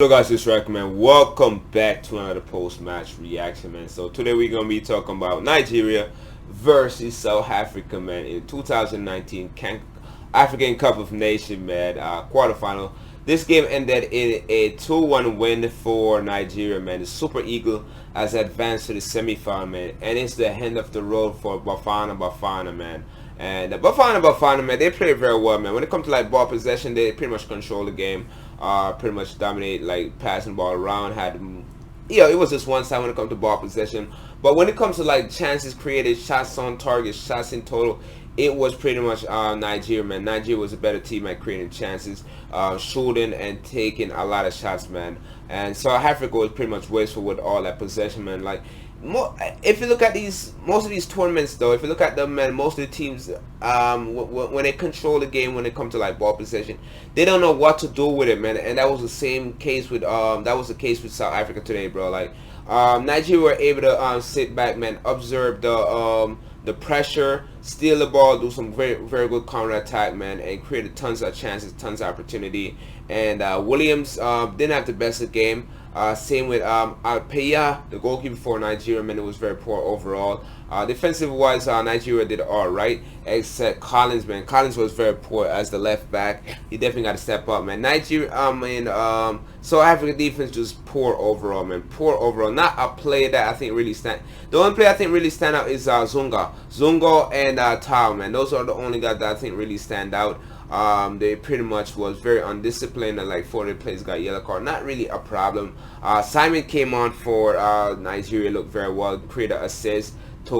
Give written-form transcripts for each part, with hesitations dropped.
Hello guys, it's Rack, man. Welcome back to another post-match reaction, man. So today we're gonna be talking about Nigeria versus South Africa, man, in 2019 African Cup of Nations, man, quarterfinal. This game ended in a 2-1 win for Nigeria, man. The Super Eagle has advanced to the semi-final, man, and it's the end of the road for Bafana, man. And Bafana, man, they play very well, man. When it comes to like ball possession, they pretty much control the game. Pretty much dominate, like passing the ball around. It was just one side when it comes to ball possession. But when it comes to like chances created, shots on target, shots in total, it was pretty much Nigeria, man. Nigeria was a better team at creating chances, shooting and taking a lot of shots, man. And South Africa was pretty much wasteful with all that possession, man. Like, if you look at most of these tournaments, though, if you look at them, man, most of the teams, when they control the game, when it comes to like ball possession, they don't know what to do with it, man. And that was the same case with South Africa today, bro. Like, Nigeria were able to sit back, man, observe the pressure, steal the ball, do some very very good counter attack, man, and created tons of chances, tons of opportunity. And Williams didn't have the best of the game. Same with Alpeya, the goalkeeper for Nigeria, man. It was very poor overall. Defensive wise, Nigeria did all right, except Collins, man. Collins was very poor as the left back. He definitely got to step up, man. South Africa defense just poor overall, man. Poor overall. Not a player that I think really stand. The only player I think really stand out is Zunga and Tao, man. Those are the only guys that I think really stand out. They pretty much was very undisciplined, and like 40 players got yellow card. Not really a problem. Simon came on for Nigeria, looked very well, created assist to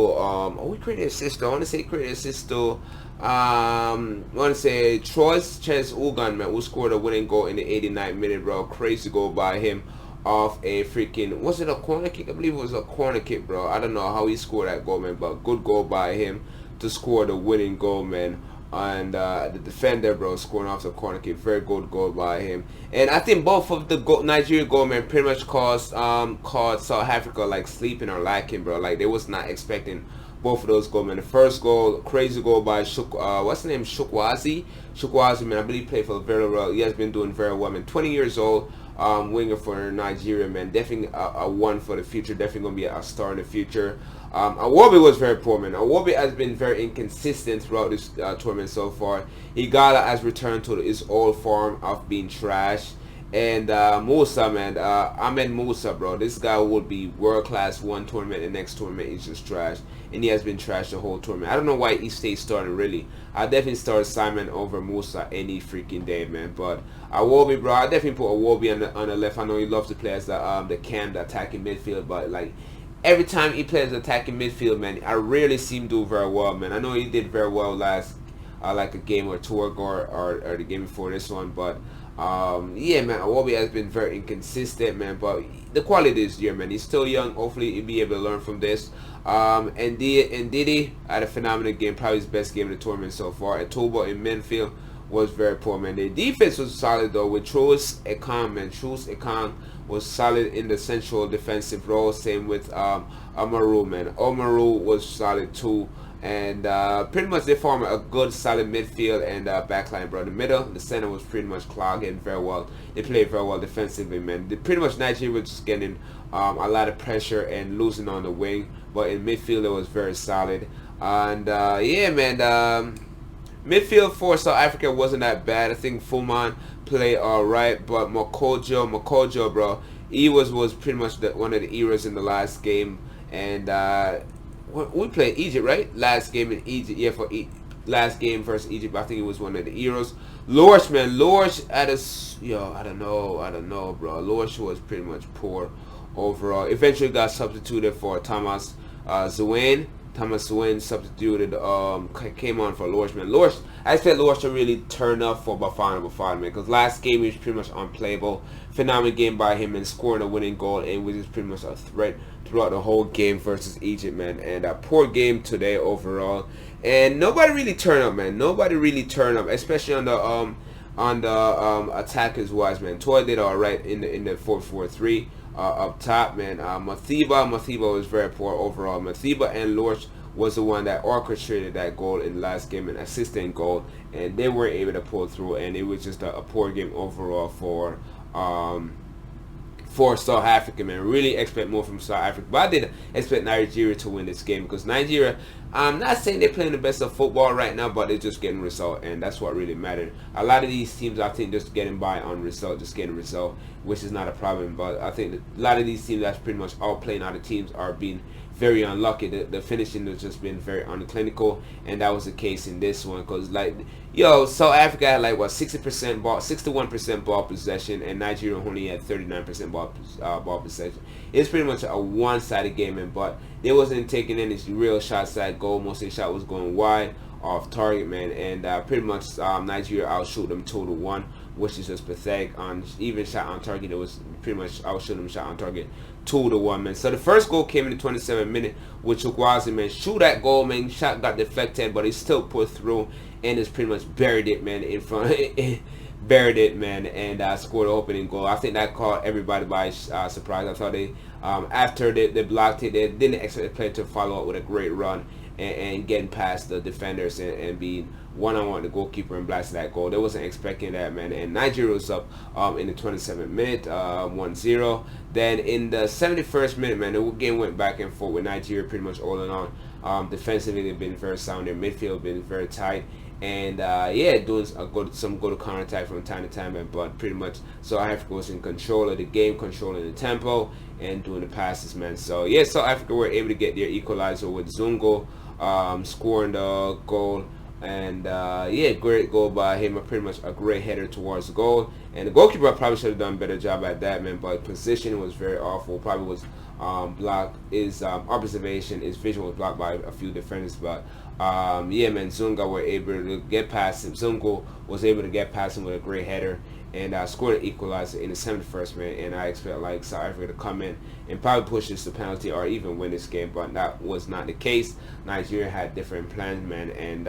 we created assist. I want to say created assist to I want to say Troost-Ekong, man, who scored a winning goal in the 89th minute, bro. Crazy goal by him off a freaking, was it a corner kick? I believe it was a corner kick, bro. I don't know how he scored that goal, man, but good goal by him to score the winning goal, man. And the defender, bro, scoring off the corner kick, very good goal by him. And I think both of the Nigeria goal, man, pretty much caused South Africa like sleeping or lacking, bro. Like they was not expecting both of those goals, man. The first goal, crazy goal by what's the name, Chukwueze, man. I believe he played for very well. He has been doing very well, man. 20 years old, winger for Nigeria, man. Definitely a one for the future. Definitely gonna be a star in the future. Awobi was very poor, man. Awobi has been very inconsistent throughout this tournament so far. Igala has returned to his old form of being trash. And Musa, man, Ahmed Musa, bro, this guy will be world class one tournament, the next tournament he's just trash, and he has been trash the whole tournament. I don't know why he stayed starting, really. I definitely start Simon over Musa any freaking day, man. But Awobi, bro, I definitely put Awobi on the left. I know he loves to play as the cam, the attacking midfield, but like every time he plays attacking midfield, man, I rarely see him do very well, man. I know he did very well last like a game or two ago or the game before this one, but yeah, man, Awobi has been very inconsistent, man, but the quality is there, man. He's still young. Hopefully he'll be able to learn from this. And Didi had a phenomenal game, probably his best game of the tournament so far. And Toba in midfield was very poor, man. The defense was solid though with Troost-Ekong, man. Troost-Ekong was solid in the central defensive role. Same with Amaru, man. Amaru was solid too. And pretty much they form a good solid midfield and backline, bro. The middle, the center was pretty much clogging very well. They played very well defensively, man. Pretty much Nigeria was just getting a lot of pressure and losing on the wing, but in midfield it was very solid. And yeah, man, midfield for South Africa wasn't that bad. I think Fullman played alright, but Mokojo, bro, he was pretty much one of the heroes in the last game. And we played Egypt, right? Last game in Egypt, yeah, last game versus Egypt. I think it was one of the heroes. Lorch, man, Lorch at I don't know, bro. Lorch was pretty much poor overall. Eventually got substituted for Thomas Zwane. Thomas Zwane substituted, came on for Lorch, man. Lorch, I expect Lorch to really turn up for Bafana, man, because last game he was pretty much unplayable. Phenomenal game by him and scoring a winning goal, and was just pretty much a threat throughout the whole game versus Egypt, man. And a poor game today overall. And nobody really turned up, man. Nobody really turned up, especially on the attackers wise, man. Toy did all right in the 4-4-3. Up top, man. Mathiba was very poor overall. Mathiba and Lorch was the one that orchestrated that goal in the last game, an assistant goal, and they were able to pull through. And it was just a poor game overall for for South Africa, man. Really expect more from South Africa. But I did expect Nigeria to win this game because Nigeria, I'm not saying they're playing the best of football right now, but they're just getting result, and that's what really mattered. A lot of these teams, I think, just getting by on result, just getting result, which is not a problem. But I think a lot of these teams that's pretty much all playing other teams are being very unlucky. The finishing has just been very unclinical, and that was the case in this one because, like, South Africa had like what 60% ball, 61% ball possession, and Nigeria only had 39% ball possession. It's pretty much a one-sided game, man. But they wasn't taking any real shots at goal. Most of the shot was going wide off target, man, and pretty much Nigeria outshoot them 2-1, which is just pathetic. On even shot on target, it was pretty much outshoot them shot on target 2-1, man. So the first goal came in the 27th minute with Chukwueze, man. Shoot that goal, man. Shot got deflected, but he still put through, and it's pretty much buried it, man, in front. Buried it, man, and scored the opening goal. I think that caught everybody by surprise. I thought they, after they blocked it, they didn't expect the player to follow up with a great run and getting past the defenders and being one-on-one the goalkeeper and blasting that goal. They wasn't expecting that, man. And Nigeria was up in the 27th minute, 1-0. Then in the 71st minute, man, the game went back and forth with Nigeria pretty much all in on. Defensively, they've been very sound. Their midfield been very tight. And doing some good counterattack from time to time, but pretty much South Africa was in control of the game, controlling the tempo, and doing the passes, man. So yeah, South Africa were able to get their equalizer with Zungo scoring the goal, and great goal by him. Pretty much a great header towards the goal, and the goalkeeper probably should have done a better job at that, man. But position was very awful. Probably was blocked. His observation, his vision was blocked by a few defenders, but. Man, Zunga were able to get past him. Zungo was able to get past him with a great header and scored an equalizer in the 71st minute. And I expect like South Africa to come in and probably push this to penalty or even win this game, but that was not the case. Nigeria had different plans, man, and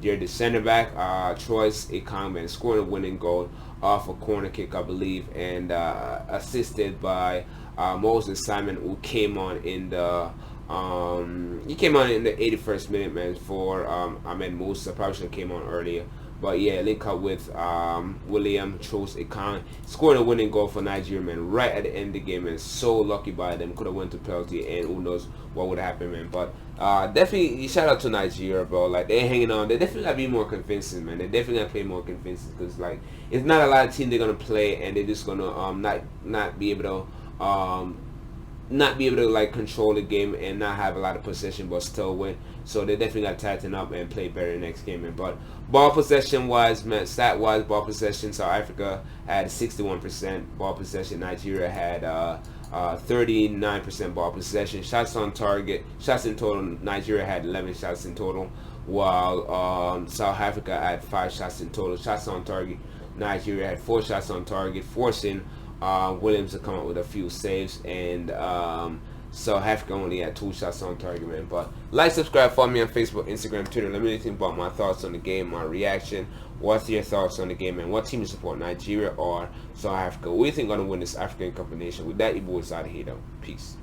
the center back, Troost-Ekong, man, scored a winning goal off a corner kick, I believe, and assisted by Moses Simon, who came on in the he came on in the 81st minute, man, for Ahmed Musa. Probably should have came on earlier. But yeah, link up with William Troost-Ekong. Scored a winning goal for Nigeria, man, right at the end of the game, man. So lucky by them. Could have went to penalty, and who knows what would happen, man. But definitely, shout out to Nigeria, bro. Like, they're hanging on. They definitely got to be more convincing, man. They definitely got to play more convincing because, like, it's not a lot of teams they're going to play, and they're just going to not be able to like control the game and not have a lot of possession but still win. So they definitely got to tighten up and play better the next game, man. But ball possession wise, man, stat wise, ball possession, South Africa had 61% ball possession. Nigeria had 39% ball possession. Shots on target, shots in total, Nigeria had 11 shots in total, while South Africa had 5 shots in total. Shots on target, Nigeria had 4 shots on target, forcing Williams to come up with a few saves, and South Africa only had 2 shots on target, man. But like, subscribe, follow me on Facebook, Instagram, Twitter. Let me know anything about my thoughts on the game, my reaction. What's your thoughts on the game, man? What team you support, Nigeria or South Africa? What do you think gonna win this African Cup of Nations? With that, you boys out of here, though. Peace.